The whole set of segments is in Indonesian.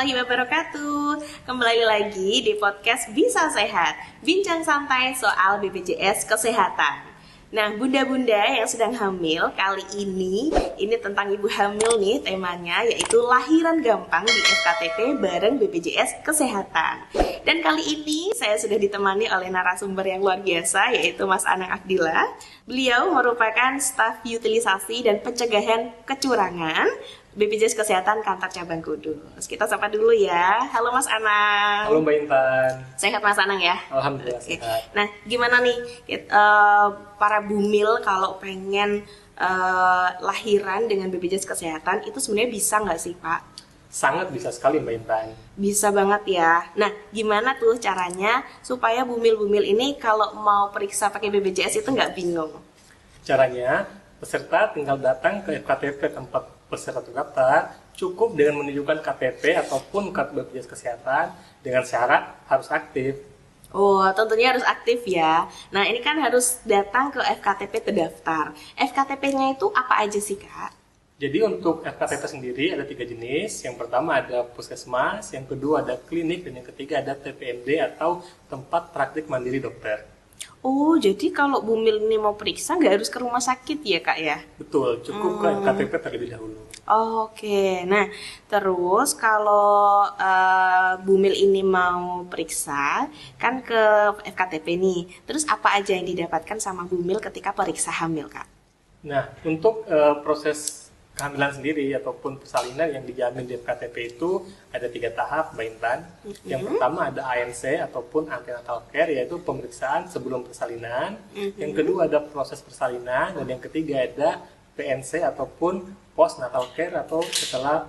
warahmatullahi wabarakatuh. Kembali lagi di podcast Bisa Sehat, bincang santai soal BPJS Kesehatan. Nah, bunda-bunda yang sedang hamil, kali ini tentang ibu hamil nih temanya, yaitu lahiran gampang di FKTP bareng BPJS Kesehatan. Dan kali ini saya sudah ditemani oleh narasumber yang luar biasa, yaitu Mas Anang Akdila. Beliau merupakan staf utilisasi dan pencegahan kecurangan BPJS Kesehatan Kantor Cabang Kudus. Kita sapa dulu ya. Halo Mas Anang. Halo Mbak Intan. Sehat Mas Anang ya? Alhamdulillah sehat. Nah, gimana nih para bumil kalau pengen lahiran dengan BPJS Kesehatan itu sebenarnya bisa nggak sih Pak? Sangat bisa sekali Mbak Intan. Bisa banget ya. Nah, gimana tuh caranya supaya bumil-bumil ini kalau mau periksa pakai BPJS itu nggak bingung? Caranya, peserta tinggal datang ke FKTP tempat peserta terdaftar, cukup dengan menunjukkan KTP ataupun kartu BPJS Kesehatan dengan syarat harus aktif. Oh, tentunya harus aktif ya. Nah, ini kan harus datang ke FKTP terdaftar. FKTP-nya itu apa aja sih, Kak? Jadi untuk FKTP sendiri ada 3 jenis. Yang pertama ada puskesmas, yang kedua ada klinik, dan yang ketiga ada TPMD atau tempat praktik mandiri dokter. Oh, jadi kalau bumil ini mau periksa nggak harus ke rumah sakit ya, Kak ya? Betul, cukup ke FKTP terlebih dahulu. Oke, nah terus kalau bumil ini mau periksa kan ke FKTP nih, terus apa aja yang didapatkan sama bumil ketika periksa hamil, Kak? Nah, untuk proses kehamilan sendiri ataupun persalinan yang dijamin di FKTP itu ada 3 tahap, Mbak Intan. Yang pertama ada ANC ataupun antenatal care, yaitu pemeriksaan sebelum persalinan. Yang kedua ada proses persalinan, dan yang ketiga ada PNC ataupun postnatal care atau setelah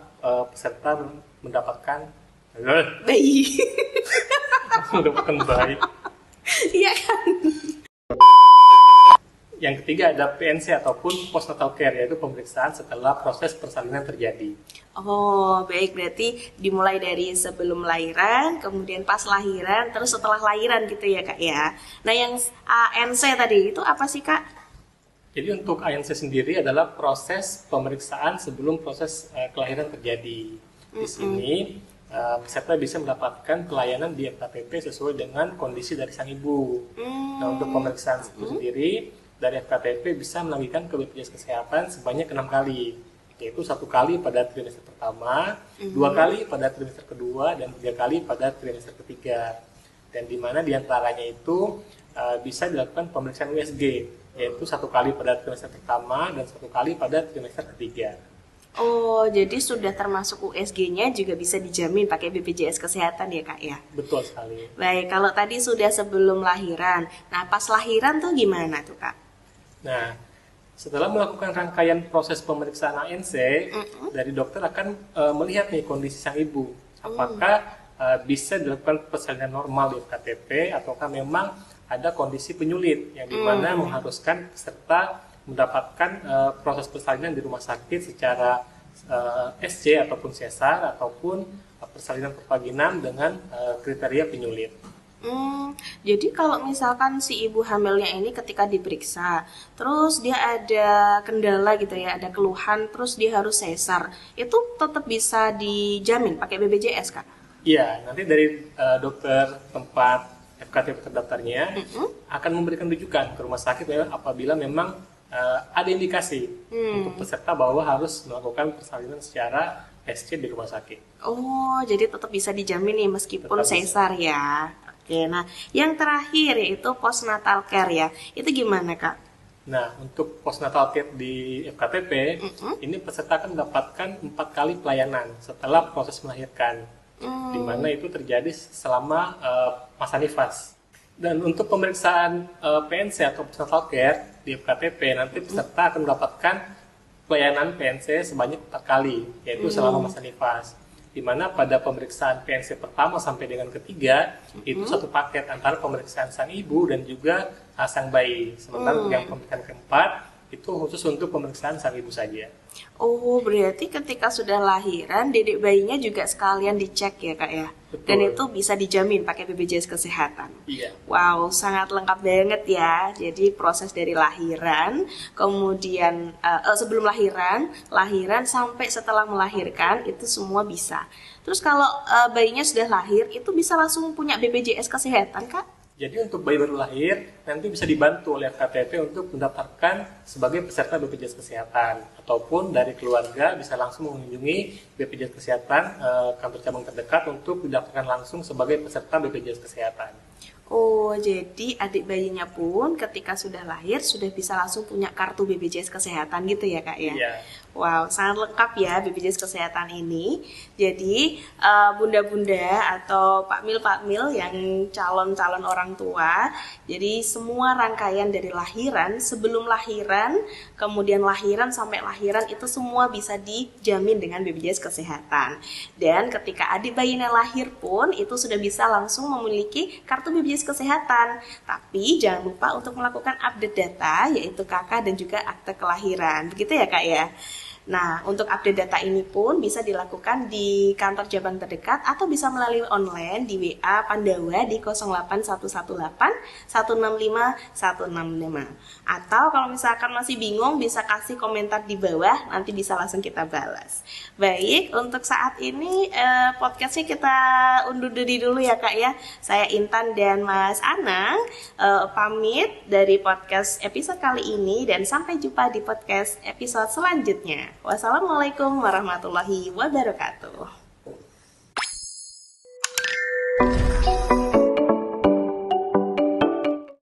peserta mendapatkan bayi. mendapatkan bayi. Iya kan? Yang ketiga ada PNC ataupun postnatal care, yaitu pemeriksaan setelah proses persalinan terjadi. Oh, baik, berarti dimulai dari sebelum lahiran, kemudian pas lahiran, terus setelah lahiran gitu ya, Kak ya. Nah, yang ANC tadi itu apa sih, Kak? Jadi untuk ANC sendiri adalah proses pemeriksaan sebelum proses kelahiran terjadi. Di sini peserta bisa mendapatkan pelayanan di FKTP sesuai dengan kondisi dari sang ibu. Nah, untuk pemeriksaan itu sendiri dari FKTP bisa melanjutkan ke BPJS Kesehatan sebanyak 6 kali, yaitu 1 kali pada trimester pertama, 2 kali pada trimester kedua, dan 3 kali pada trimester ketiga. Dan di mana diantaranya itu bisa dilakukan pemeriksaan USG, yaitu 1 kali pada trimester pertama dan 1 kali pada trimester ketiga. Oh, jadi sudah termasuk USG-nya juga bisa dijamin pakai BPJS Kesehatan ya, Kak ya? Betul sekali. Baik, kalau tadi sudah sebelum lahiran, nah pas lahiran tuh gimana tuh, Kak? Nah, setelah melakukan rangkaian proses pemeriksaan ANC, dari dokter akan melihat nih kondisi sang ibu. Apakah bisa dilakukan persalinan normal di FKTP, ataukah memang ada kondisi penyulit yang dimana mengharuskan peserta mendapatkan proses persalinan di rumah sakit secara SC ataupun sesar ataupun persalinan pervaginam dengan kriteria penyulit. Jadi kalau misalkan si ibu hamilnya ini ketika diperiksa, terus dia ada kendala gitu ya, ada keluhan, terus dia harus sesar, itu tetap bisa dijamin pakai BPJS, Kak? Iya, nanti dari dokter tempat FKTP terdaftarnya akan memberikan rujukan ke rumah sakit ya, apabila memang ada indikasi untuk peserta bahwa harus melakukan persalinan secara SC di rumah sakit. Oh, jadi tetap bisa dijamin nih meskipun sesar ya. Oke, nah yang terakhir yaitu postnatal care ya, itu gimana, Kak? Nah, untuk postnatal care di FKTP, ini peserta akan mendapatkan 4 kali pelayanan setelah proses melahirkan, di mana itu terjadi selama masa nifas. Dan untuk pemeriksaan PNC atau postnatal care di FKTP, nanti peserta akan mendapatkan pelayanan PNC sebanyak 4 kali, yaitu selama masa nifas. Di mana pada pemeriksaan PNC pertama sampai dengan ketiga itu satu paket antara pemeriksaan sang ibu dan juga sang bayi. Sementara yang pemeriksaan keempat itu khusus untuk pemeriksaan sang ibu saja. Oh, berarti ketika sudah lahiran, dedek bayinya juga sekalian dicek ya Kak ya? Betul. Dan itu bisa dijamin pakai BPJS Kesehatan. Iya. Wow, sangat lengkap banget ya. Jadi proses dari lahiran, kemudian sebelum lahiran sampai setelah melahirkan itu semua bisa. Terus kalau bayinya sudah lahir, itu bisa langsung punya BPJS Kesehatan Kak? Jadi untuk bayi baru lahir nanti bisa dibantu oleh KTP untuk mendaftarkan sebagai peserta BPJS Kesehatan, ataupun dari keluarga bisa langsung mengunjungi BPJS Kesehatan kantor cabang terdekat untuk didaftarkan langsung sebagai peserta BPJS Kesehatan. Oh, jadi adik bayinya pun ketika sudah lahir sudah bisa langsung punya kartu BPJS Kesehatan gitu ya Kak ya? Iya. Wow, sangat lengkap ya BPJS Kesehatan ini. Jadi bunda-bunda atau pak mil yang calon-calon orang tua, jadi semua rangkaian dari lahiran, sebelum lahiran, kemudian lahiran sampai lahiran itu semua bisa dijamin dengan BPJS Kesehatan. Dan ketika adik bayinya lahir pun itu sudah bisa langsung memiliki kartu BPJS Kesehatan. Tapi jangan lupa untuk melakukan update data, yaitu KK dan juga akte kelahiran. Begitu ya Kak ya? Nah, untuk update data ini pun bisa dilakukan di kantor cabang terdekat atau bisa melalui online di WA Pandawa di 08118 165 165. Atau kalau misalkan masih bingung bisa kasih komentar di bawah, nanti bisa langsung kita balas. Baik, untuk saat ini podcastnya kita undur dulu ya Kak ya. Saya Intan dan Mas Anang pamit dari podcast episode kali ini dan sampai jumpa di podcast episode selanjutnya. Wassalamualaikum warahmatullahi wabarakatuh.